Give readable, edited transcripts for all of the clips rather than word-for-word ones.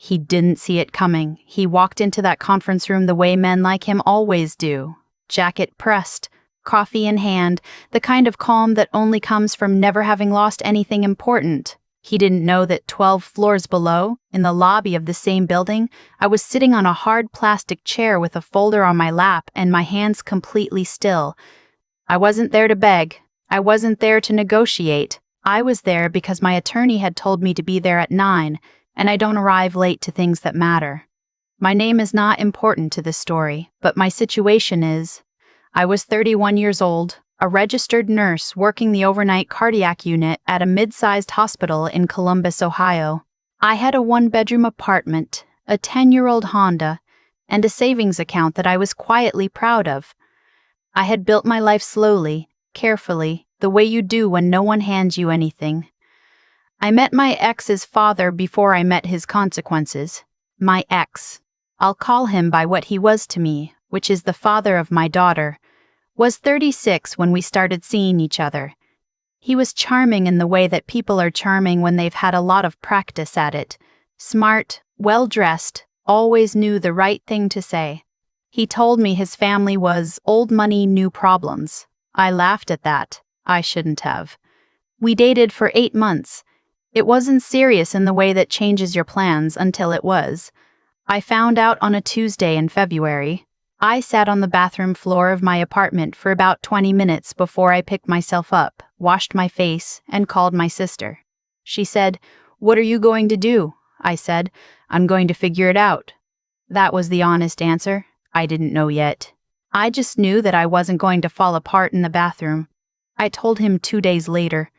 He didn't see it coming. He walked into that conference room the way men like him always do. Jacket pressed, coffee in hand, the kind of calm that only comes from never having lost anything important. He didn't know that 12 floors below, in the lobby of the same building, I was sitting on a hard plastic chair with a folder on my lap and my hands completely still. I wasn't there to beg. I wasn't there to negotiate. I was there because my attorney had told me to be there at 9, and I don't arrive late to things that matter. My name is not important to this story, but my situation is. I was 31 years old, a registered nurse working the overnight cardiac unit at a mid-sized hospital in Columbus, Ohio. I had a one-bedroom apartment, a 10-year-old Honda, and a savings account that I was quietly proud of. I had built my life slowly, carefully, the way you do when no one hands you anything. I met my ex's father before I met his consequences. My ex, I'll call him by what he was to me, which is the father of my daughter, was 36 when we started seeing each other. He was charming in the way that people are charming when they've had a lot of practice at it. Smart, well-dressed, always knew the right thing to say. He told me his family was old money, new problems. I laughed at that. I shouldn't have. We dated for 8 months. It wasn't serious in the way that changes your plans until it was. I found out on a Tuesday in February. I sat on the bathroom floor of my apartment for about 20 minutes before I picked myself up, washed my face, and called my sister. She said, "What are you going to do?" I said, "I'm going to figure it out." That was the honest answer. I didn't know yet. I just knew that I wasn't going to fall apart in the bathroom. I told him 2 days later.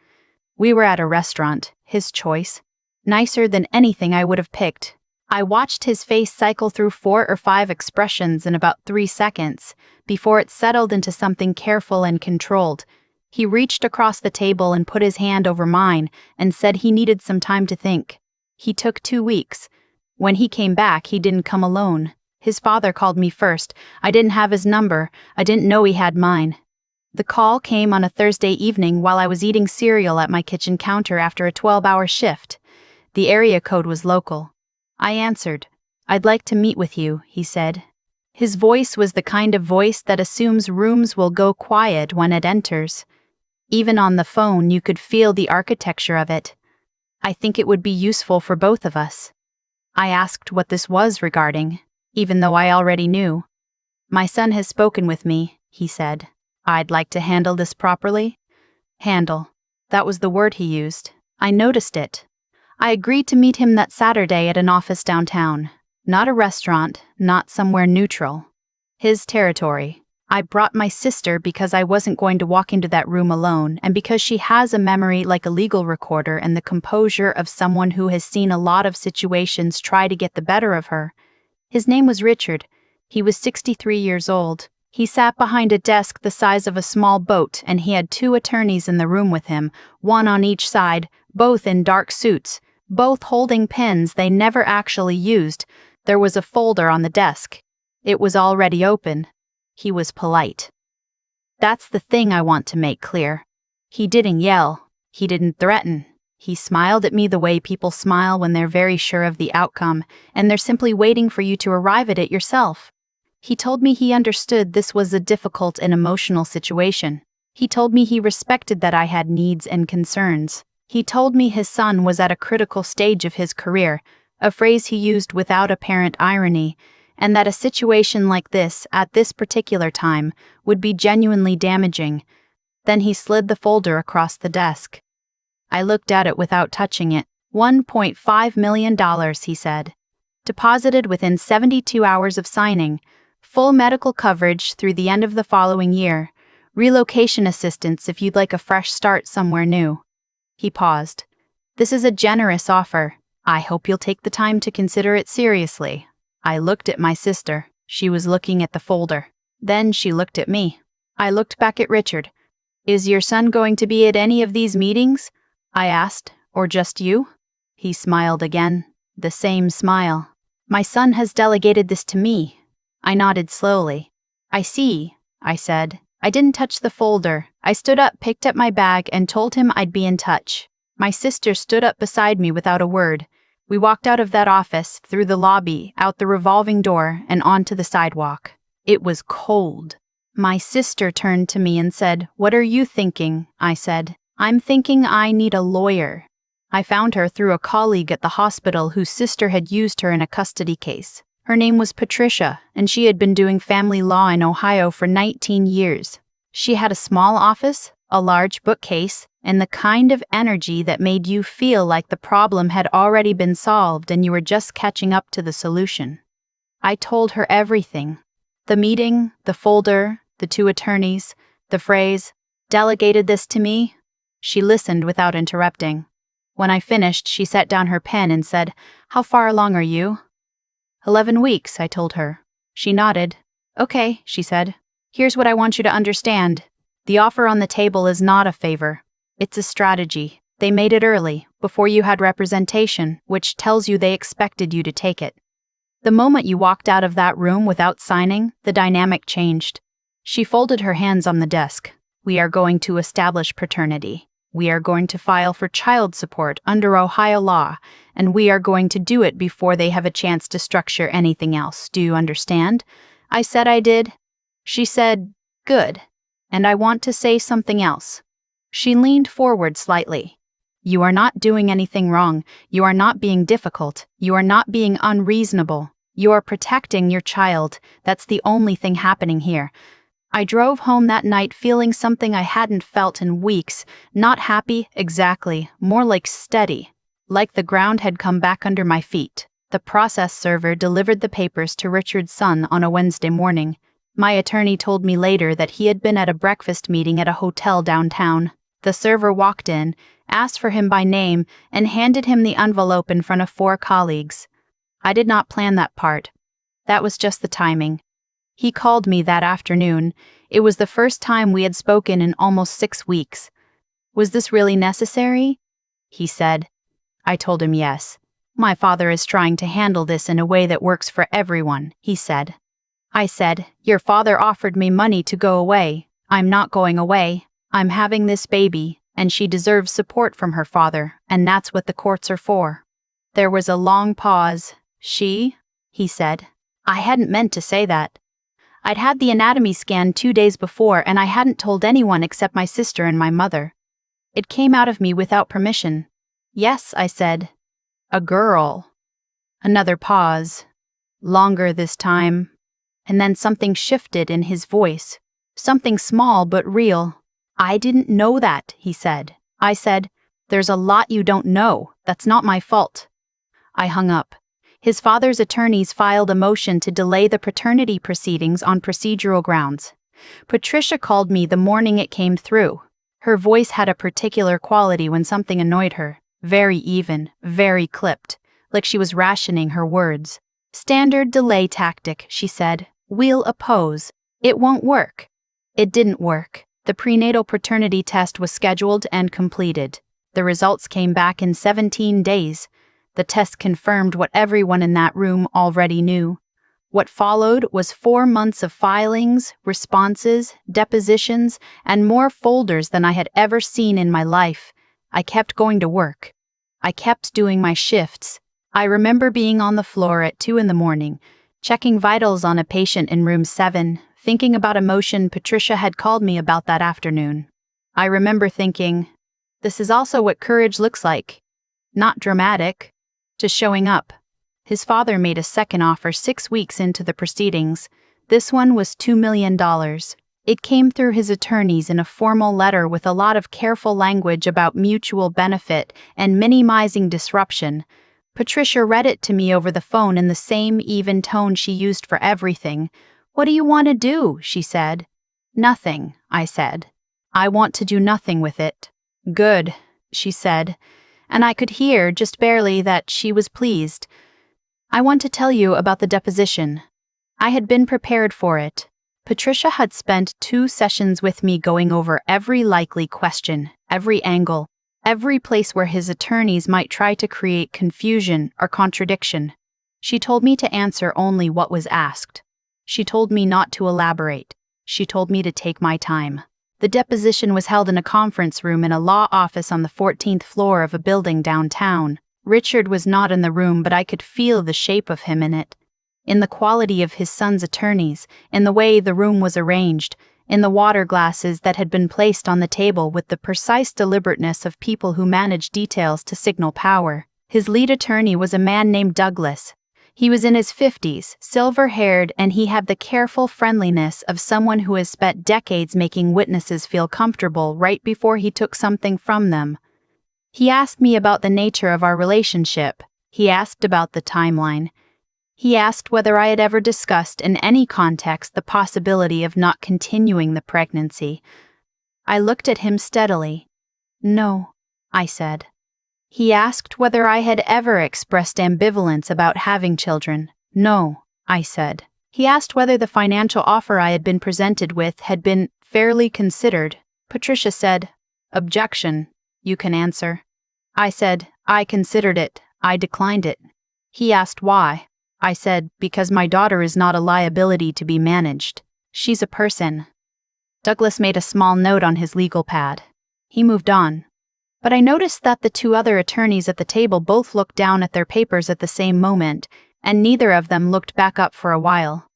We were at a restaurant, his choice. Nicer than anything I would have picked. I watched his face cycle through 4 or 5 expressions in about 3 seconds, before it settled into something careful and controlled. He reached across the table and put his hand over mine and said he needed some time to think. He took 2 weeks. When he came back, he didn't come alone. His father called me first. I didn't have his number. I didn't know he had mine. The call came on a Thursday evening while I was eating cereal at my kitchen counter after a 12-hour shift. The area code was local. I answered. "I'd like to meet with you," he said. His voice was the kind of voice that assumes rooms will go quiet when it enters. Even on the phone, you could feel the architecture of it. I think it would be useful for both of us. I asked what this was regarding, even though I already knew. "My son has spoken with me," he said. "I'd like to handle this properly." Handle. That was the word he used. I noticed it. I agreed to meet him that Saturday at an office downtown. Not a restaurant, not somewhere neutral. His territory. I brought my sister because I wasn't going to walk into that room alone, and because she has a memory like a legal recorder and the composure of someone who has seen a lot of situations try to get the better of her. His name was Richard. He was 63 years old. He sat behind a desk the size of a small boat, and he had 2 attorneys in the room with him, one on each side, both in dark suits, both holding pens they never actually used. There was a folder on the desk. It was already open. He was polite. That's the thing I want to make clear. He didn't yell. He didn't threaten. He smiled at me the way people smile when they're very sure of the outcome, and they're simply waiting for you to arrive at it yourself. He told me he understood this was a difficult and emotional situation. He told me he respected that I had needs and concerns. He told me his son was at a critical stage of his career, a phrase he used without apparent irony, and that a situation like this, at this particular time, would be genuinely damaging. Then he slid the folder across the desk. I looked at it without touching it. $1.5 million, he said. Deposited within 72 hours of signing. Full medical coverage through the end of the following year. Relocation assistance if you'd like a fresh start somewhere new. He paused. This is a generous offer. I hope you'll take the time to consider it seriously. I looked at my sister. She was looking at the folder. Then she looked at me. I looked back at Richard. Is your son going to be at any of these meetings? I asked. Or just you? He smiled again. The same smile. My son has delegated this to me. I nodded slowly. I see, I said. I didn't touch the folder. I stood up, picked up my bag, and told him I'd be in touch. My sister stood up beside me without a word. We walked out of that office, through the lobby, out the revolving door, and onto the sidewalk. It was cold. My sister turned to me and said, "What are you thinking?" I said, "I'm thinking I need a lawyer." I found her through a colleague at the hospital whose sister had used her in a custody case. Her name was Patricia, and she had been doing family law in Ohio for 19 years. She had a small office, a large bookcase, and the kind of energy that made you feel like the problem had already been solved and you were just catching up to the solution. I told her everything. The meeting, the folder, the two attorneys, the phrase, "delegated this to me." She listened without interrupting. When I finished, she set down her pen and said, "How far along are you?" 11 weeks, I told her. She nodded. "Okay," she said. "Here's what I want you to understand. The offer on the table is not a favor. It's a strategy. They made it early, before you had representation, which tells you they expected you to take it." The moment you walked out of that room without signing, the dynamic changed. She folded her hands on the desk. "We are going to establish paternity. We are going to file for child support under Ohio law, and we are going to do it before they have a chance to structure anything else. Do you understand?" I said I did. She said, "Good. And I want to say something else." She leaned forward slightly. "You are not doing anything wrong. You are not being difficult. You are not being unreasonable. You are protecting your child. That's the only thing happening here." I drove home that night feeling something I hadn't felt in weeks. Not happy, exactly, more like steady. Like the ground had come back under my feet. The process server delivered the papers to Richard's son on a Wednesday morning. My attorney told me later that he had been at a breakfast meeting at a hotel downtown. The server walked in, asked for him by name, and handed him the envelope in front of 4 colleagues. I did not plan that part. That was just the timing. He called me that afternoon. It was the first time we had spoken in almost 6 weeks. "Was this really necessary?" he said. I told him yes. "My father is trying to handle this in a way that works for everyone," he said. I said, "Your father offered me money to go away. I'm not going away. I'm having this baby, and she deserves support from her father, and that's what the courts are for." There was a long pause. "She?" he said. I hadn't meant to say that. I'd had the anatomy scan 2 days before, and I hadn't told anyone except my sister and my mother. It came out of me without permission. "Yes," I said. "A girl." Another pause. Longer this time. And then something shifted in his voice. Something small but real. "I didn't know that," he said. I said, "There's a lot you don't know. That's not my fault." I hung up. His father's attorneys filed a motion to delay the paternity proceedings on procedural grounds. Patricia called me the morning it came through. Her voice had a particular quality when something annoyed her. Very even, very clipped, like she was rationing her words. "Standard delay tactic," she said. "We'll oppose. It won't work." It didn't work. The prenatal paternity test was scheduled and completed. The results came back in 17 days. The test confirmed what everyone in that room already knew. What followed was 4 months of filings, responses, depositions, and more folders than I had ever seen in my life. I kept going to work. I kept doing my shifts. I remember being on the floor at 2 in the morning, checking vitals on a patient in room 7, thinking about a motion Patricia had called me about that afternoon. I remember thinking, this is also what courage looks like. Not dramatic, just showing up. His father made a second offer 6 weeks into the proceedings. This one was $2 million. It came through his attorneys in a formal letter with a lot of careful language about mutual benefit and minimizing disruption. Patricia read it to me over the phone in the same even tone she used for everything. "What do you want to do?" she said. "Nothing," I said. "I want to do nothing with it." "Good," she said, and I could hear, just barely, that she was pleased. "I want to tell you about the deposition." I had been prepared for it. Patricia had spent 2 sessions with me going over every likely question, every angle, every place where his attorneys might try to create confusion or contradiction. She told me to answer only what was asked. She told me not to elaborate. She told me to take my time. The deposition was held in a conference room in a law office on the 14th floor of a building downtown. Richard was not in the room, but I could feel the shape of him in it. In the quality of his son's attorneys, in the way the room was arranged, in the water glasses that had been placed on the table with the precise deliberateness of people who manage details to signal power. His lead attorney was a man named Douglas. He was in his 50s, silver-haired, and he had the careful friendliness of someone who has spent decades making witnesses feel comfortable right before he took something from them. He asked me about the nature of our relationship. He asked about the timeline. He asked whether I had ever discussed in any context the possibility of not continuing the pregnancy. I looked at him steadily. "No," I said. He asked whether I had ever expressed ambivalence about having children. "No," I said. He asked whether the financial offer I had been presented with had been fairly considered. Patricia said, "Objection. You can answer." I said, "I considered it. I declined it." He asked why. I said, "Because my daughter is not a liability to be managed. She's a person." Douglas made a small note on his legal pad. He moved on. But I noticed that the two other attorneys at the table both looked down at their papers at the same moment, and neither of them looked back up for a while.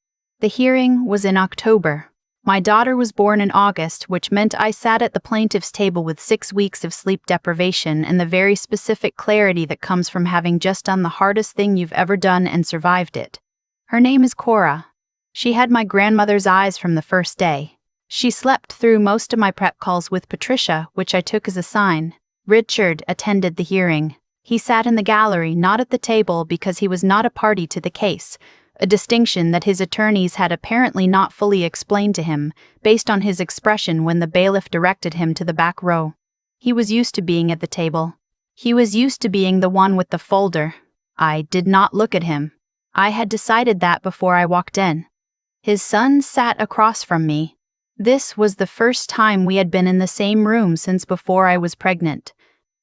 The hearing was in October. My daughter was born in August, which meant I sat at the plaintiff's table with 6 weeks of sleep deprivation and the very specific clarity that comes from having just done the hardest thing you've ever done and survived it. Her name is Cora. She had my grandmother's eyes from the first day. She slept through most of my prep calls with Patricia, which I took as a sign. Richard attended the hearing. He sat in the gallery, not at the table, because he was not a party to the case, a distinction that his attorneys had apparently not fully explained to him, based on his expression when the bailiff directed him to the back row. He was used to being at the table. He was used to being the one with the folder. I did not look at him. I had decided that before I walked in. His son sat across from me. This was the first time we had been in the same room since before I was pregnant.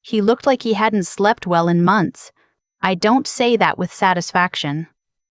He looked like he hadn't slept well in months. I don't say that with satisfaction.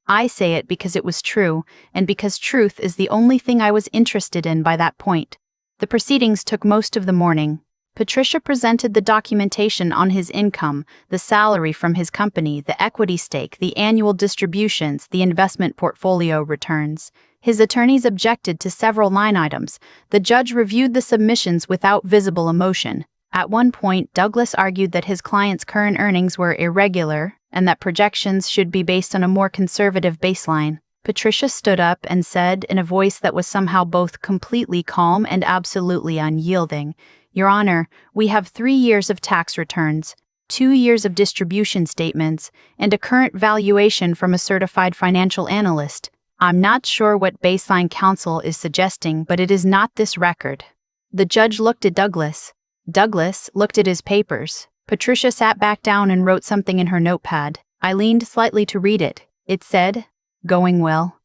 I say it because it was true, and because truth is the only thing I was interested in by that point. The proceedings took most of the morning. Patricia presented the documentation on his income, the salary from his company, the equity stake, the annual distributions, the investment portfolio returns. His attorneys objected to several line items. The judge reviewed the submissions without visible emotion. At one point, Douglas argued that his client's current earnings were irregular and that projections should be based on a more conservative baseline. Patricia stood up and said, in a voice that was somehow both completely calm and absolutely unyielding, "Your Honor, we have 3 years of tax returns, 2 years of distribution statements, and a current valuation from a certified financial analyst. I'm not sure what baseline counsel is suggesting, but it is not this record." The judge looked at Douglas. Douglas looked at his papers. Patricia sat back down and wrote something in her notepad. I leaned slightly to read it. It said, "Going well."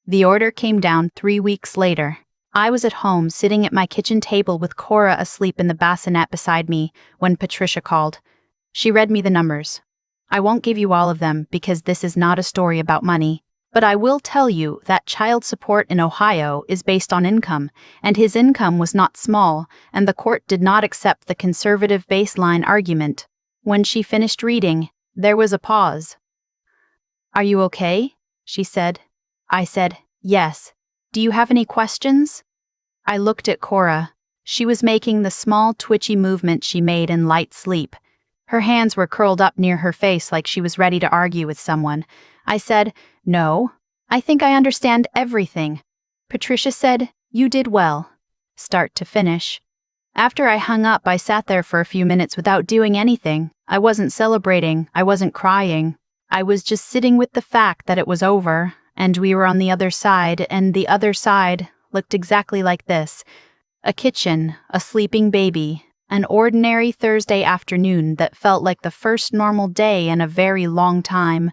The order came down 3 weeks later. I was at home, sitting at my kitchen table with Cora asleep in the bassinet beside me, when Patricia called. She read me the numbers. I won't give you all of them, because this is not a story about money. But I will tell you that child support in Ohio is based on income, and his income was not small, and the court did not accept the conservative baseline argument. When she finished reading, there was a pause. "Are you okay?" she said. I said, "Yes. Do you have any questions?" I looked at Cora. She was making the small twitchy movement she made in light sleep. Her hands were curled up near her face like she was ready to argue with someone. I said, "No, I think I understand everything." Patricia said, "You did well." Start to finish. After I hung up, I sat there for a few minutes without doing anything. I wasn't celebrating. I wasn't crying. I was just sitting with the fact that it was over, and we were on the other side, and the other side looked exactly like this. A kitchen, a sleeping baby, an ordinary Thursday afternoon that felt like the first normal day in a very long time.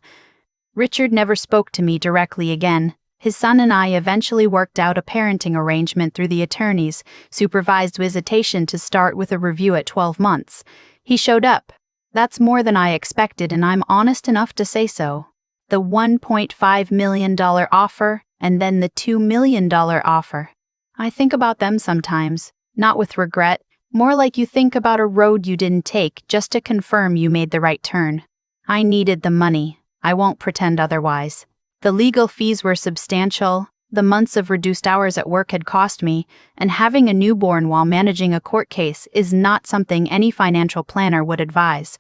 Richard never spoke to me directly again. His son and I eventually worked out a parenting arrangement through the attorneys, supervised visitation to start with a review at 12 months. He showed up. That's more than I expected, and I'm honest enough to say so. The $1.5 million offer, and then the $2 million offer. I think about them sometimes, not with regret, more like you think about a road you didn't take just to confirm you made the right turn. I needed the money. I won't pretend otherwise. The legal fees were substantial, the months of reduced hours at work had cost me, and having a newborn while managing a court case is not something any financial planner would advise.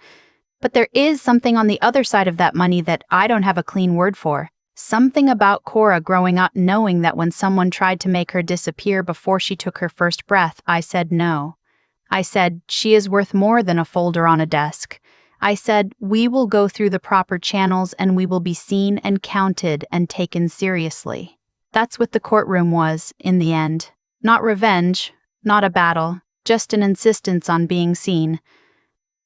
But there is something on the other side of that money that I don't have a clean word for. Something about Cora growing up knowing that when someone tried to make her disappear before she took her first breath, I said no. I said, she is worth more than a folder on a desk. I said, we will go through the proper channels and we will be seen and counted and taken seriously. That's what the courtroom was, in the end. Not revenge, not a battle, just an insistence on being seen.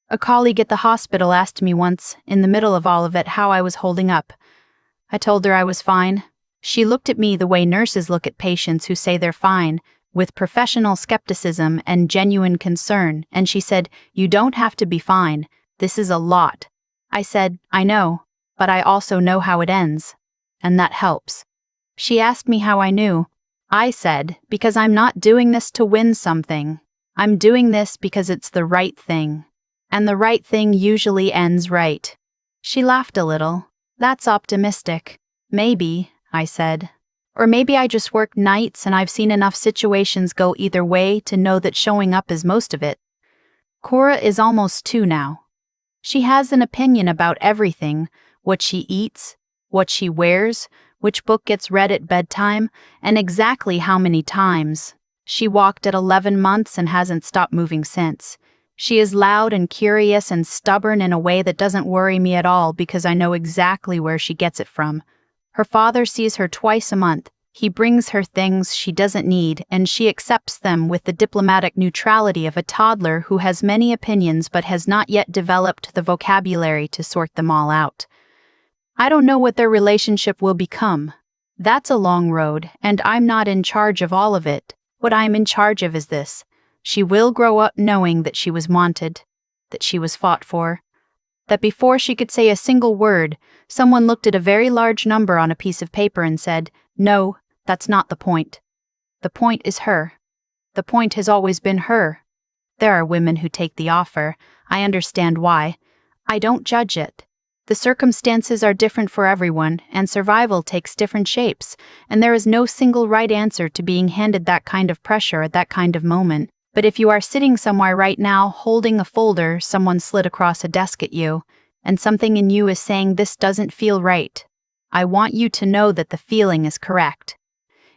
A colleague at the hospital asked me once, in the middle of all of it, how I was holding up. I told her I was fine. She looked at me the way nurses look at patients who say they're fine, with professional skepticism and genuine concern, and she said, "You don't have to be fine. This is a lot." I said, "I know, but I also know how it ends, and that helps." She asked me how I knew. I said, because I'm not doing this to win something. I'm doing this because it's the right thing. And the right thing usually ends right. She laughed a little. That's optimistic. Maybe, I said. Or maybe I just work nights and I've seen enough situations go either way to know that showing up is most of it. Cora is almost 2 now. She has an opinion about everything, what she eats, what she wears, which book gets read at bedtime, and exactly how many times. She walked at 11 months and hasn't stopped moving since. She is loud and curious and stubborn in a way that doesn't worry me at all because I know exactly where she gets it from. Her father sees her twice a month. He brings her things she doesn't need, and she accepts them with the diplomatic neutrality of a toddler who has many opinions but has not yet developed the vocabulary to sort them all out. I don't know what their relationship will become. That's a long road, and I'm not in charge of all of it. What I'm in charge of is this. She will grow up knowing that she was wanted, that she was fought for, that before she could say a single word, someone looked at a very large number on a piece of paper and said, "No, that's not the point. The point is her. The point has always been her." There are women who take the offer. I understand why. I don't judge it. The circumstances are different for everyone, and survival takes different shapes, and there is no single right answer to being handed that kind of pressure at that kind of moment. But if you are sitting somewhere right now holding a folder someone slid across a desk at you, and something in you is saying this doesn't feel right, I want you to know that the feeling is correct.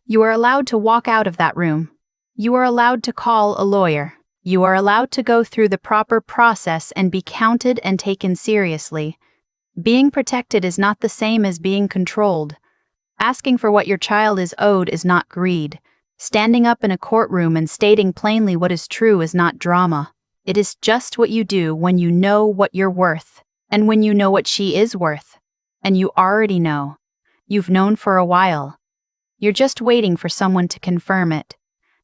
You are allowed to walk out of that room. You are allowed to call a lawyer. You are allowed to go through the proper process and be counted and taken seriously. Being protected is not the same as being controlled. Asking for what your child is owed is not greed. Standing up in a courtroom and stating plainly what is true is not drama. It is just what you do when you know what you're worth, and when you know what she is worth. And you already know. You've known for a while. You're just waiting for someone to confirm it.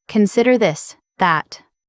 Consider this, that.